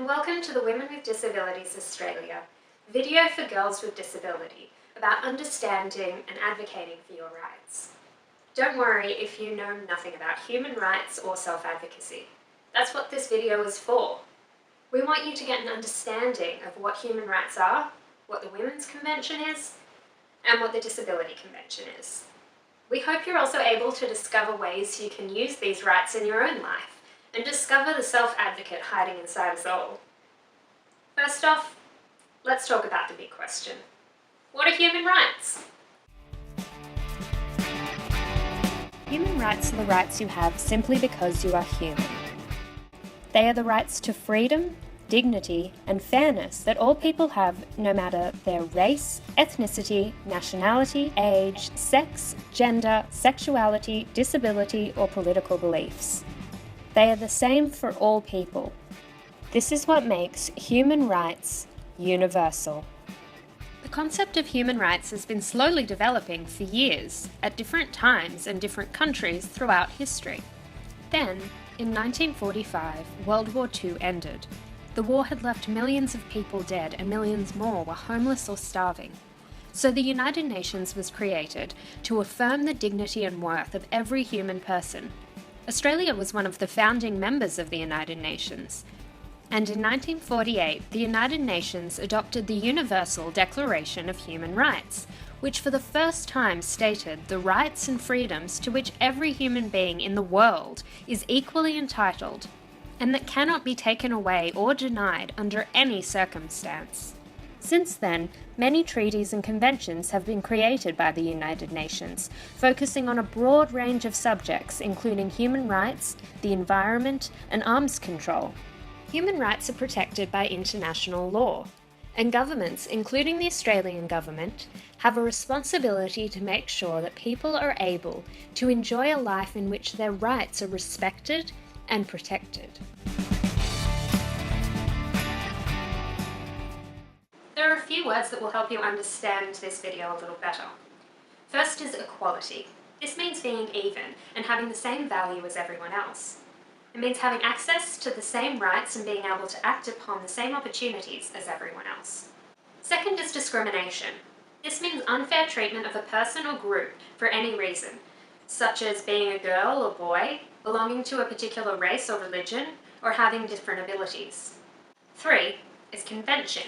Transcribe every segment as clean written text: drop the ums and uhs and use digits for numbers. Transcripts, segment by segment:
welcome to the Women with Disabilities Australia video for girls with disability about understanding and advocating for your rights. Don't worry if you know nothing about human rights or self-advocacy. That's what this video is for. We want you to get an understanding of what human rights are, what the Women's Convention is, and what the Disability Convention is. We hope you're also able to discover ways you can use these rights in your own life and discover the self-advocate hiding inside us all. First off, let's talk about the big question. What are human rights? Human rights are the rights you have simply because you are human. They are the rights to freedom, dignity, and fairness that all people have, no matter their race, ethnicity, nationality, age, sex, gender, sexuality, disability, or political beliefs. They are the same for all people. This is what makes human rights universal. The concept of human rights has been slowly developing for years, at different times and different countries throughout history. Then, in 1945, World War II ended. The war had left millions of people dead and millions more were homeless or starving. So the United Nations was created to affirm the dignity and worth of every human person. Australia was one of the founding members of the United Nations. And in 1948, the United Nations adopted the Universal Declaration of Human Rights, which for the first time stated the rights and freedoms to which every human being in the world is equally entitled, and that cannot be taken away or denied under any circumstance. Since then, many treaties and conventions have been created by the United Nations, focusing on a broad range of subjects including human rights, the environment, and arms control. Human rights are protected by international law, and governments, including the Australian government, have a responsibility to make sure that people are able to enjoy a life in which their rights are respected and protected. There are a few words that will help you understand this video a little better. First is equality. This means being even and having the same value as everyone else. It means having access to the same rights and being able to act upon the same opportunities as everyone else. Second is discrimination. This means unfair treatment of a person or group for any reason, such as being a girl or boy, belonging to a particular race or religion, or having different abilities. 3 is convention.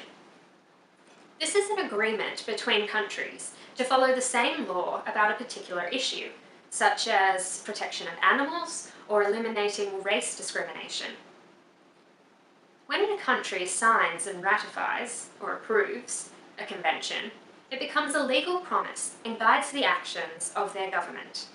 This is an agreement between countries to follow the same law about a particular issue, such as protection of animals or eliminating race discrimination. When a country signs and ratifies, or approves, a convention, it becomes a legal promise and guides the actions of their government.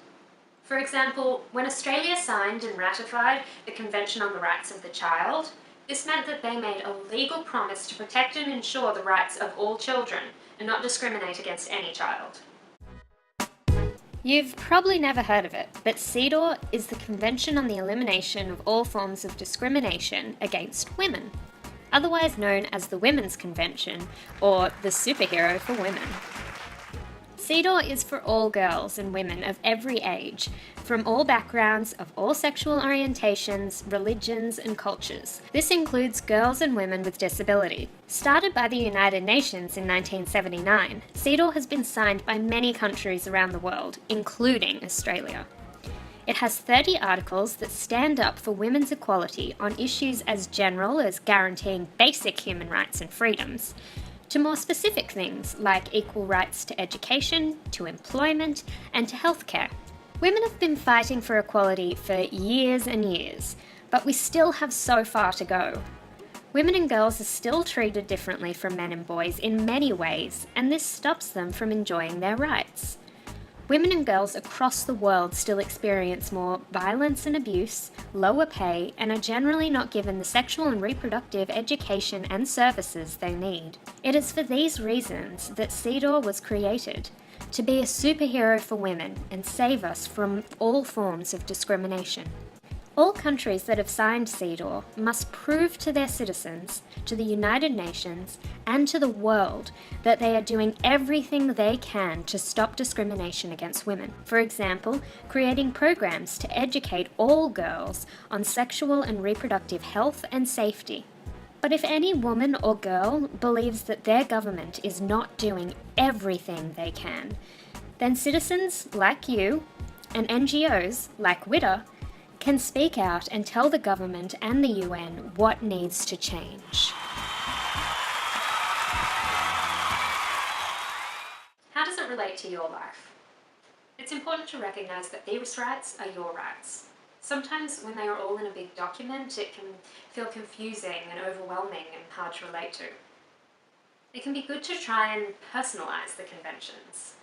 For example, when Australia signed and ratified the Convention on the Rights of the Child, this meant that they made a legal promise to protect and ensure the rights of all children and not discriminate against any child. You've probably never heard of it, but CEDAW is the Convention on the Elimination of All Forms of Discrimination Against Women, otherwise known as the Women's Convention, or the superhero for women. CEDAW is for all girls and women of every age, from all backgrounds, of all sexual orientations, religions, and cultures. This includes girls and women with disability. Started by the United Nations in 1979, CEDAW has been signed by many countries around the world, including Australia. It has 30 articles that stand up for women's equality on issues as general as guaranteeing basic human rights and freedoms, to more specific things like equal rights to education, to employment, and to healthcare. Women have been fighting for equality for years and years, but we still have so far to go. Women and girls are still treated differently from men and boys in many ways, and this stops them from enjoying their rights. Women and girls across the world still experience more violence and abuse, lower pay, and are generally not given the sexual and reproductive education and services they need. It is for these reasons that CEDAW was created, to be a superhero for women and save us from all forms of discrimination. All countries that have signed CEDAW must prove to their citizens, to the United Nations, and to the world that they are doing everything they can to stop discrimination against women. For example, creating programs to educate all girls on sexual and reproductive health and safety. But if any woman or girl believes that their government is not doing everything they can, then citizens like you and NGOs like WWDA can speak out and tell the government and the UN what needs to change. How does it relate to your life? It's important to recognise that these rights are your rights. Sometimes when they are all in a big document, it can feel confusing and overwhelming and hard to relate to. It can be good to try and personalise the conventions.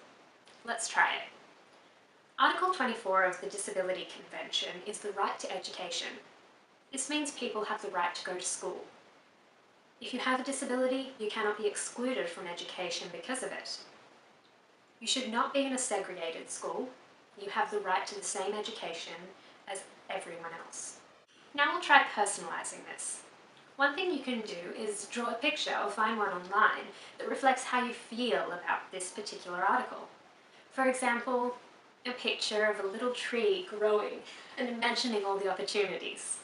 Let's try it. Article 24 of the Disability Convention is the right to education. This means people have the right to go to school. If you have a disability, you cannot be excluded from education because of it. You should not be in a segregated school. You have the right to the same education as everyone else. Now we'll try personalising this. One thing you can do is draw a picture or find one online that reflects how you feel about this particular article. For example, a picture of a little tree growing and imagining all the opportunities.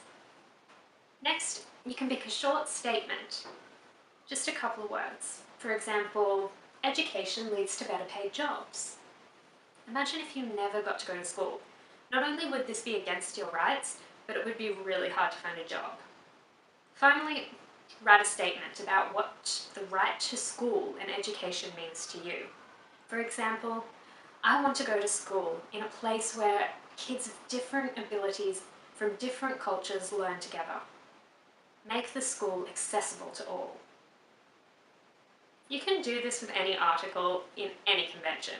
Next, you can pick a short statement, just a couple of words. For example, education leads to better paid jobs. Imagine if you never got to go to school. Not only would this be against your rights, but it would be really hard to find a job. Finally, write a statement about what the right to school and education means to you. For example, I want to go to school in a place where kids of different abilities from different cultures learn together. Make the school accessible to all. You can do this with any article in any convention.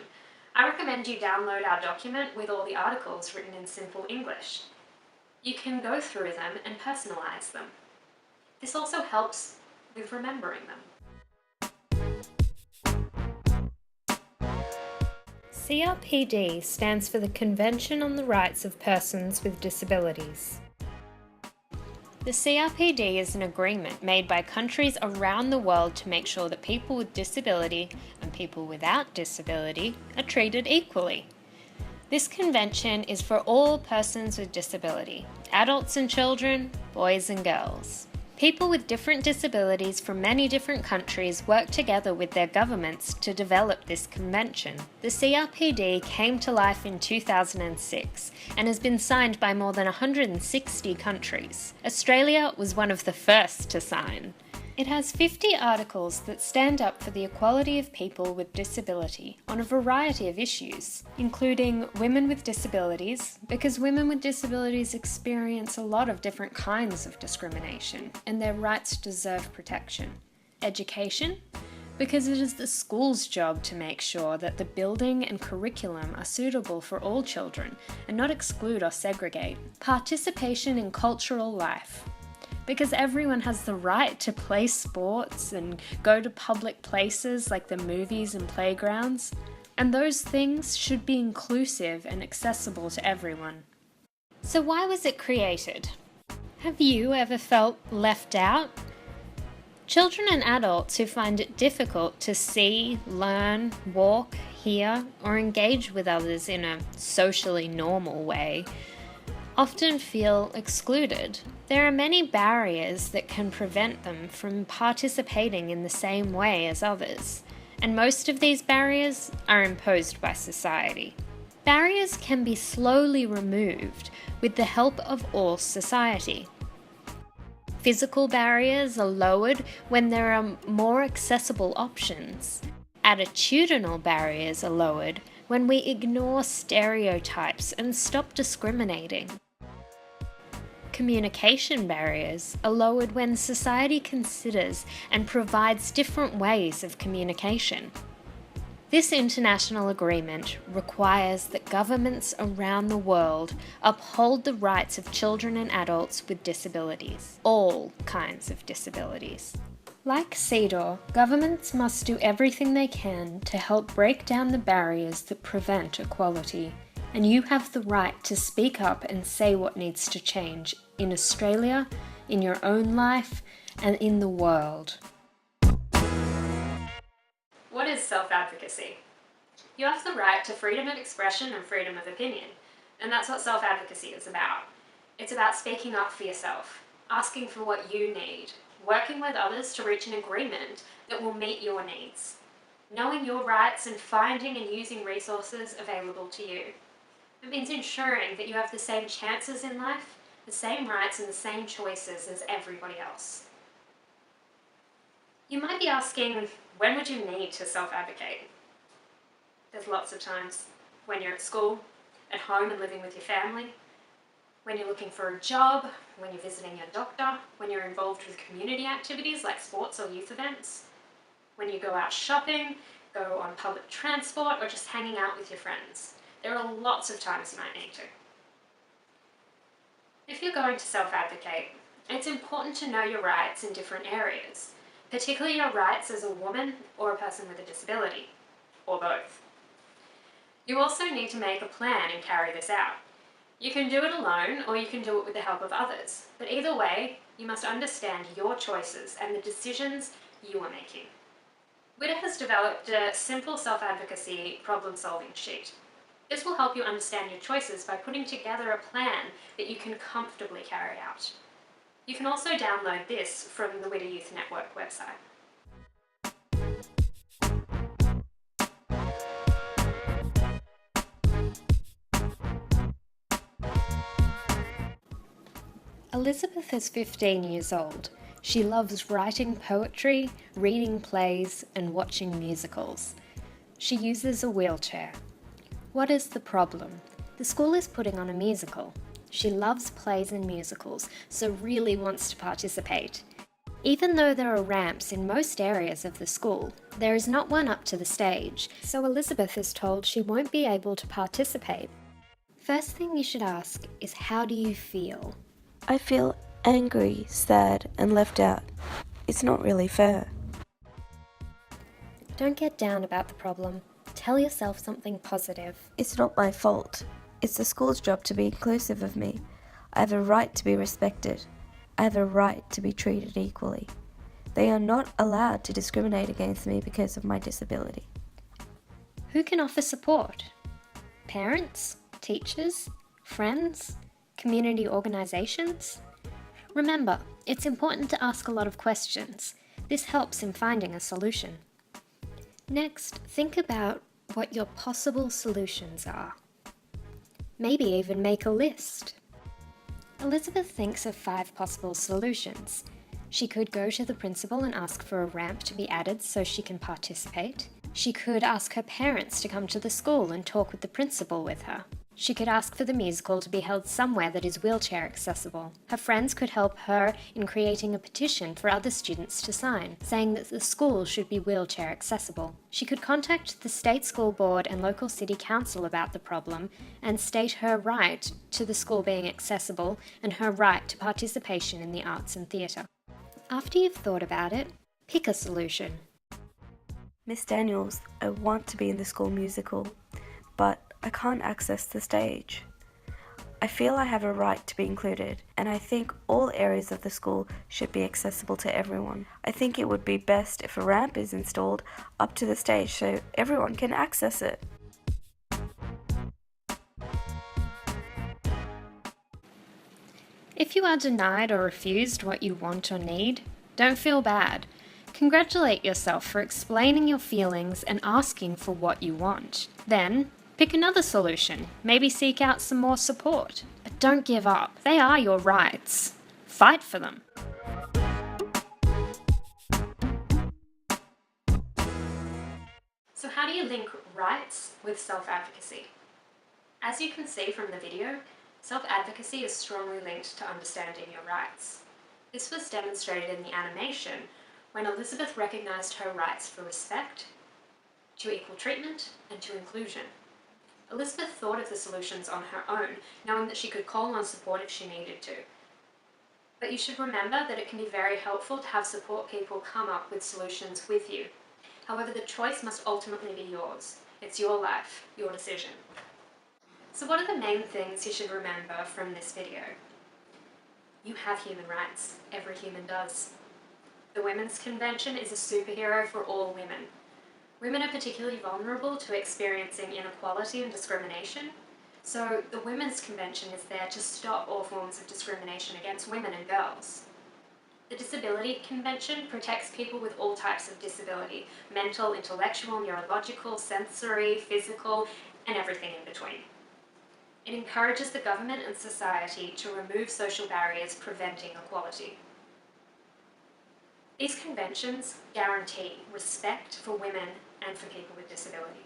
I recommend you download our document with all the articles written in simple English. You can go through them and personalise them. This also helps with remembering them. CRPD stands for the Convention on the Rights of Persons with Disabilities. The CRPD is an agreement made by countries around the world to make sure that people with disability and people without disability are treated equally. This convention is for all persons with disability, adults and children, boys and girls. People with different disabilities from many different countries work together with their governments to develop this convention. The CRPD came to life in 2006 and has been signed by more than 160 countries. Australia was one of the first to sign. It has 50 articles that stand up for the equality of people with disability on a variety of issues, including women with disabilities, because women with disabilities experience a lot of different kinds of discrimination, and their rights deserve protection. Education, because it is the school's job to make sure that the building and curriculum are suitable for all children and not exclude or segregate. Participation in cultural life, because everyone has the right to play sports and go to public places like the movies and playgrounds, and those things should be inclusive and accessible to everyone. So why was it created? Have you ever felt left out? Children and adults who find it difficult to see, learn, walk, hear, or engage with others in a socially normal way often feel excluded. There are many barriers that can prevent them from participating in the same way as others, and most of these barriers are imposed by society. Barriers can be slowly removed with the help of all society. Physical barriers are lowered when there are more accessible options. Attitudinal barriers are lowered when we ignore stereotypes and stop discriminating. Communication barriers are lowered when society considers and provides different ways of communication. This international agreement requires that governments around the world uphold the rights of children and adults with disabilities, all kinds of disabilities. Like CEDAW, governments must do everything they can to help break down the barriers that prevent equality, and you have the right to speak up and say what needs to change in Australia, in your own life, and in the world. What is self-advocacy? You have the right to freedom of expression and freedom of opinion, and that's what self-advocacy is about. It's about speaking up for yourself, asking for what you need, working with others to reach an agreement that will meet your needs. Knowing your rights and finding and using resources available to you. It means ensuring that you have the same chances in life, the same rights and the same choices as everybody else. You might be asking, when would you need to self-advocate? There's lots of times. When you're at school, at home and living with your family, when you're looking for a job, when you're visiting your doctor, when you're involved with community activities like sports or youth events, when you go out shopping, go on public transport, or just hanging out with your friends. There are lots of times you might need to. If you're going to self-advocate, it's important to know your rights in different areas, particularly your rights as a woman or a person with a disability, or both. You also need to make a plan and carry this out. You can do it alone, or you can do it with the help of others, but either way, you must understand your choices and the decisions you are making. WWDA has developed a simple self-advocacy problem-solving sheet. This will help you understand your choices by putting together a plan that you can comfortably carry out. You can also download this from the WWDA Youth Network website. Elizabeth is 15 years old. She loves writing poetry, reading plays, and watching musicals. She uses a wheelchair. What is the problem? The school is putting on a musical. She loves plays and musicals, so really wants to participate. Even though there are ramps in most areas of the school, there is not one up to the stage, so Elizabeth is told she won't be able to participate. First thing you should ask is, how do you feel? I feel angry, sad, and left out. It's not really fair. Don't get down about the problem. Tell yourself something positive. It's not my fault. It's the school's job to be inclusive of me. I have a right to be respected. I have a right to be treated equally. They are not allowed to discriminate against me because of my disability. Who can offer support? Parents? Teachers? Friends? Community organisations? Remember, it's important to ask a lot of questions. This helps in finding a solution. Next, think about what your possible solutions are. Maybe even make a list. Elizabeth thinks of 5 possible solutions. She could go to the principal and ask for a ramp to be added so she can participate. She could ask her parents to come to the school and talk with the principal with her. She could ask for the musical to be held somewhere that is wheelchair accessible. Her friends could help her in creating a petition for other students to sign, saying that the school should be wheelchair accessible. She could contact the state school board and local city council about the problem and state her right to the school being accessible and her right to participation in the arts and theatre. After you've thought about it, pick a solution. Miss Daniels, I want to be in the school musical, but I can't access the stage. I feel I have a right to be included, and I think all areas of the school should be accessible to everyone. I think it would be best if a ramp is installed up to the stage so everyone can access it. If you are denied or refused what you want or need, don't feel bad. Congratulate yourself for explaining your feelings and asking for what you want. Then, pick another solution, maybe seek out some more support. But don't give up. They are your rights. Fight for them. So how do you link rights with self-advocacy? As you can see from the video, self-advocacy is strongly linked to understanding your rights. This was demonstrated in the animation when Elizabeth recognised her rights for respect, to equal treatment, and to inclusion. Elizabeth thought of the solutions on her own, knowing that she could call on support if she needed to. But you should remember that it can be very helpful to have support people come up with solutions with you. However, the choice must ultimately be yours. It's your life, your decision. So what are the main things you should remember from this video? You have human rights. Every human does. The Women's Convention is a superhero for all women. Women are particularly vulnerable to experiencing inequality and discrimination, so the Women's Convention is there to stop all forms of discrimination against women and girls. The Disability Convention protects people with all types of disability: mental, intellectual, neurological, sensory, physical, and everything in between. It encourages the government and society to remove social barriers preventing equality. These conventions guarantee respect for women and for people with disability.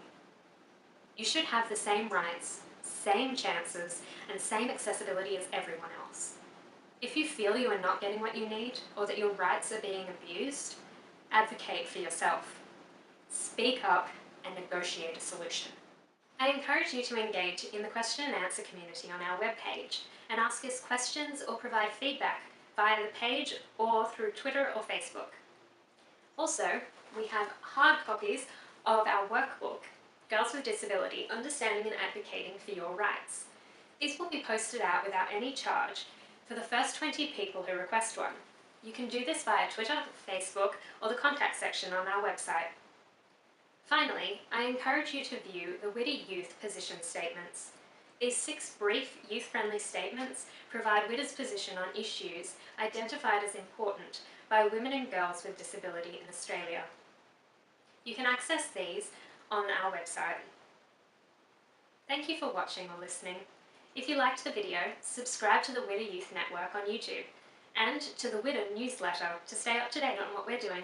You should have the same rights, same chances, and same accessibility as everyone else. If you feel you are not getting what you need, or that your rights are being abused, advocate for yourself. Speak up and negotiate a solution. I encourage you to engage in the question and answer community on our webpage and ask us questions or provide feedback via the page or through Twitter or Facebook. Also, we have hard copies of our workbook, Girls with Disability: Understanding and Advocating for Your Rights. These will be posted out without any charge for the first 20 people who request one. You can do this via Twitter, Facebook, or the contact section on our website. Finally, I encourage you to view the WWDA Youth position statements. These 6 brief, youth-friendly statements provide WWDA's position on issues identified as important by women and girls with disability in Australia. You can access these on our website. Thank you for watching or listening. If you liked the video, subscribe to the WWDA Youth Network on YouTube and to the WWDA newsletter to stay up to date on what we're doing.